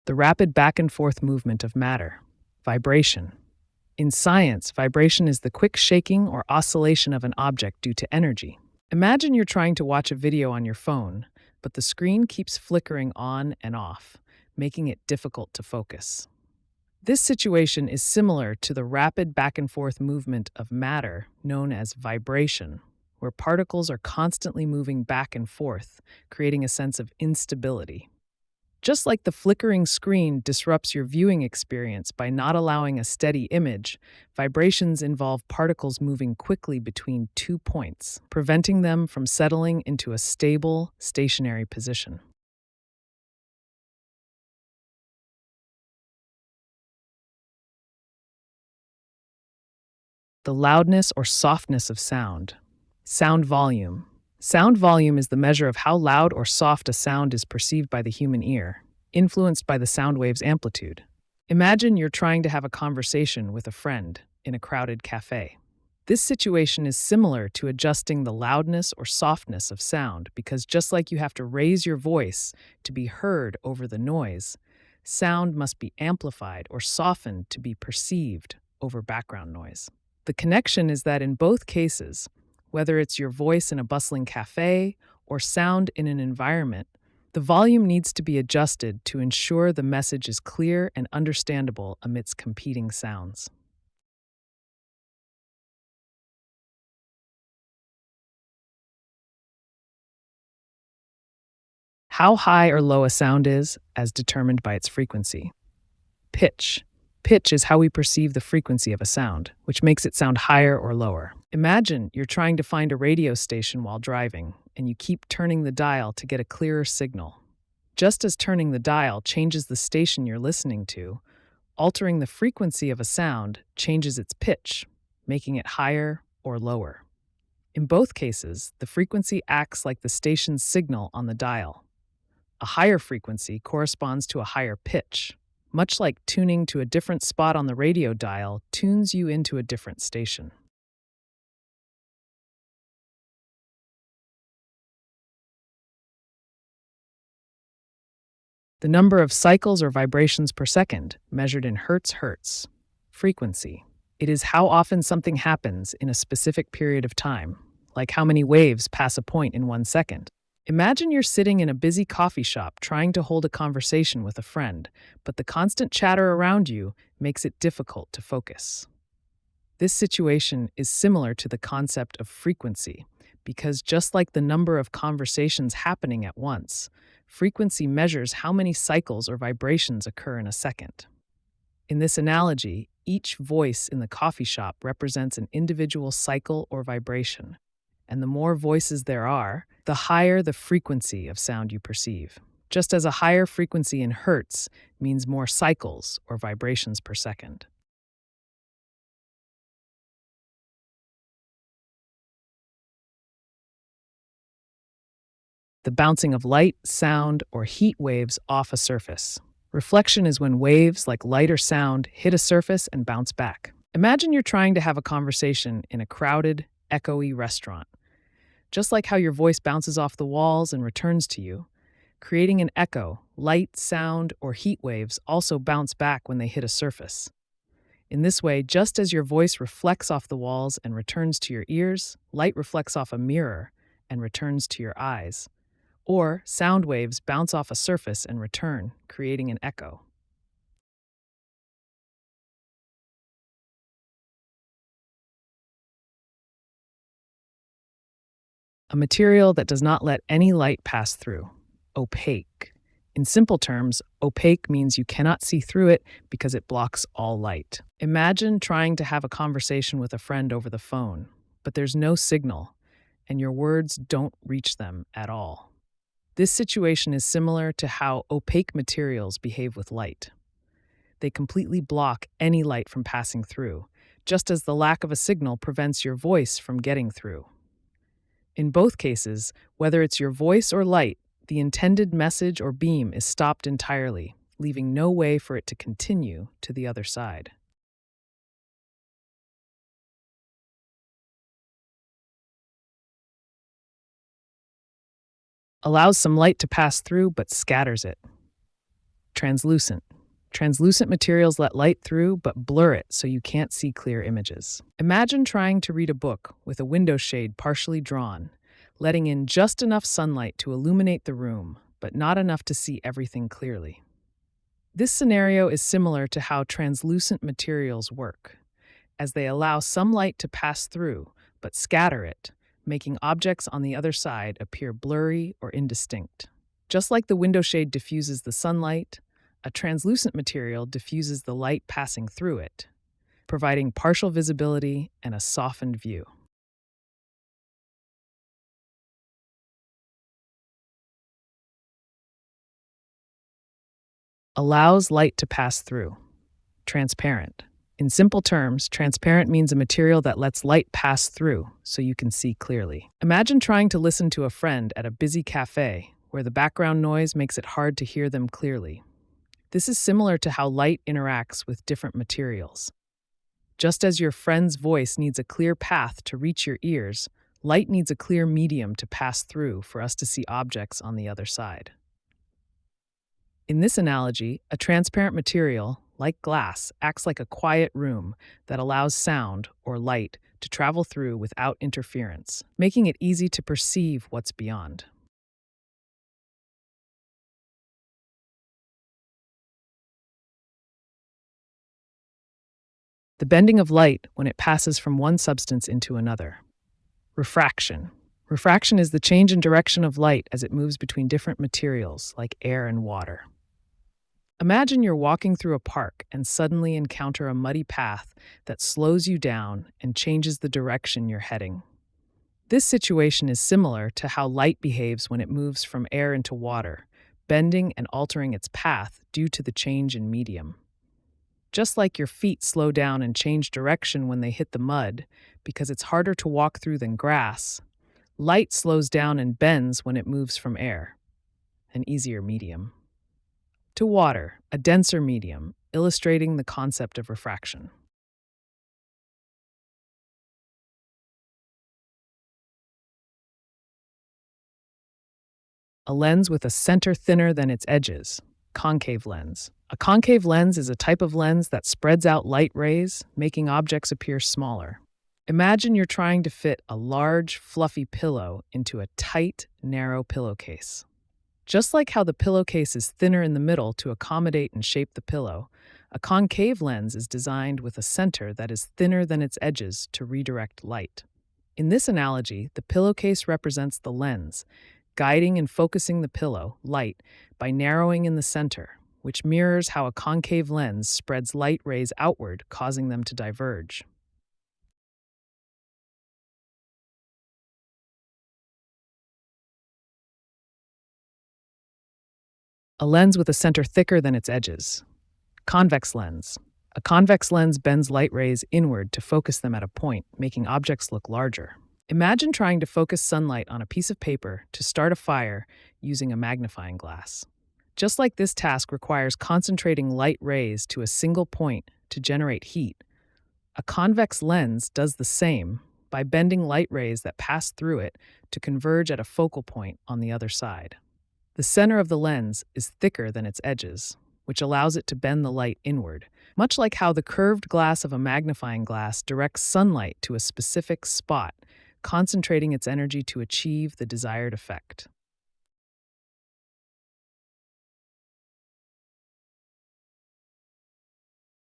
The rapid back and forth movement of matter. Vibration. In science, vibration is the quick shaking or oscillation of an object due to energy. Imagine you're trying to watch a video on your phone, but the screen keeps flickering on and off, making it difficult to focus. This situation is similar to the rapid back and forth movement of matter known as vibration, where particles are constantly moving back and forth, creating a sense of instability. Just like the flickering screen disrupts your viewing experience by not allowing a steady image, vibrations involve particles moving quickly between 2 points, preventing them from settling into a stable, stationary position. The loudness or softness of sound. Sound volume. Sound volume is the measure of how loud or soft a sound is perceived by the human ear, influenced by the sound wave's amplitude. Imagine you're trying to have a conversation with a friend in a crowded cafe. This situation is similar to adjusting the loudness or softness of sound because just like you have to raise your voice to be heard over the noise, sound must be amplified or softened to be perceived over background noise. The connection is that in both cases, whether it's your voice in a bustling cafe or sound in an environment, the volume needs to be adjusted to ensure the message is clear and understandable amidst competing sounds. How high or low a sound is, as determined by its frequency. Pitch. Pitch is how we perceive the frequency of a sound, which makes it sound higher or lower. Imagine you're trying to find a radio station while driving, and you keep turning the dial to get a clearer signal. Just as turning the dial changes the station you're listening to, altering the frequency of a sound changes its pitch, making it higher or lower. In both cases, the frequency acts like the station's signal on the dial. A higher frequency corresponds to a higher pitch, much like tuning to a different spot on the radio dial tunes you into a different station. The number of cycles or vibrations per second, measured in hertz. Frequency. It is how often something happens in a specific period of time, like how many waves pass a point in 1 second. Imagine you're sitting in a busy coffee shop trying to hold a conversation with a friend, but the constant chatter around you makes it difficult to focus. This situation is similar to the concept of frequency, because just like the number of conversations happening at once, frequency measures how many cycles or vibrations occur in a second. In this analogy, each voice in the coffee shop represents an individual cycle or vibration, and the more voices there are, the higher the frequency of sound you perceive. Just as a higher frequency in hertz means more cycles or vibrations per second. The bouncing of light, sound, or heat waves off a surface. Reflection is when waves, like light or sound, hit a surface and bounce back. Imagine you're trying to have a conversation in a crowded, echoey restaurant. Just like how your voice bounces off the walls and returns to you, creating an echo, light, sound, or heat waves also bounce back when they hit a surface. In this way, just as your voice reflects off the walls and returns to your ears, light reflects off a mirror and returns to your eyes. Or sound waves bounce off a surface and return, creating an echo. A material that does not let any light pass through. Opaque. In simple terms, opaque means you cannot see through it because it blocks all light. Imagine trying to have a conversation with a friend over the phone, but there's no signal, and your words don't reach them at all. This situation is similar to how opaque materials behave with light. They completely block any light from passing through, just as the lack of a signal prevents your voice from getting through. In both cases, whether it's your voice or light, the intended message or beam is stopped entirely, leaving no way for it to continue to the other side. Allows some light to pass through but scatters it. Translucent. Translucent materials let light through but blur it so you can't see clear images. Imagine trying to read a book with a window shade partially drawn, letting in just enough sunlight to illuminate the room, but not enough to see everything clearly. This scenario is similar to how translucent materials work, as they allow some light to pass through, but scatter it, making objects on the other side appear blurry or indistinct. Just like the window shade diffuses the sunlight, a translucent material diffuses the light passing through it, providing partial visibility and a softened view. Allows light to pass through. Transparent. In simple terms, transparent means a material that lets light pass through so you can see clearly. Imagine trying to listen to a friend at a busy cafe where the background noise makes it hard to hear them clearly. This is similar to how light interacts with different materials. Just as your friend's voice needs a clear path to reach your ears, light needs a clear medium to pass through for us to see objects on the other side. In this analogy, a transparent material, like glass, acts like a quiet room that allows sound or light to travel through without interference, making it easy to perceive what's beyond. The bending of light when it passes from one substance into another. Refraction. Refraction is the change in direction of light as it moves between different materials, like air and water. Imagine you're walking through a park and suddenly encounter a muddy path that slows you down and changes the direction you're heading. This situation is similar to how light behaves when it moves from air into water, bending and altering its path due to the change in medium. Just like your feet slow down and change direction when they hit the mud because it's harder to walk through than grass, light slows down and bends when it moves from air, an easier medium, to water, a denser medium, illustrating the concept of refraction. A lens with a center thinner than its edges. Concave lens. A concave lens is a type of lens that spreads out light rays, making objects appear smaller. Imagine you're trying to fit a large, fluffy pillow into a tight, narrow pillowcase. Just like how the pillowcase is thinner in the middle to accommodate and shape the pillow, a concave lens is designed with a center that is thinner than its edges to redirect light. In this analogy, the pillowcase represents the lens, guiding and focusing the pillow, light, by narrowing in the center, which mirrors how a concave lens spreads light rays outward, causing them to diverge. A lens with a center thicker than its edges. Convex lens. A convex lens bends light rays inward to focus them at a point, making objects look larger. Imagine trying to focus sunlight on a piece of paper to start a fire using a magnifying glass. Just like this task requires concentrating light rays to a single point to generate heat, a convex lens does the same by bending light rays that pass through it to converge at a focal point on the other side. The center of the lens is thicker than its edges, which allows it to bend the light inward, much like how the curved glass of a magnifying glass directs sunlight to a specific spot, concentrating its energy to achieve the desired effect.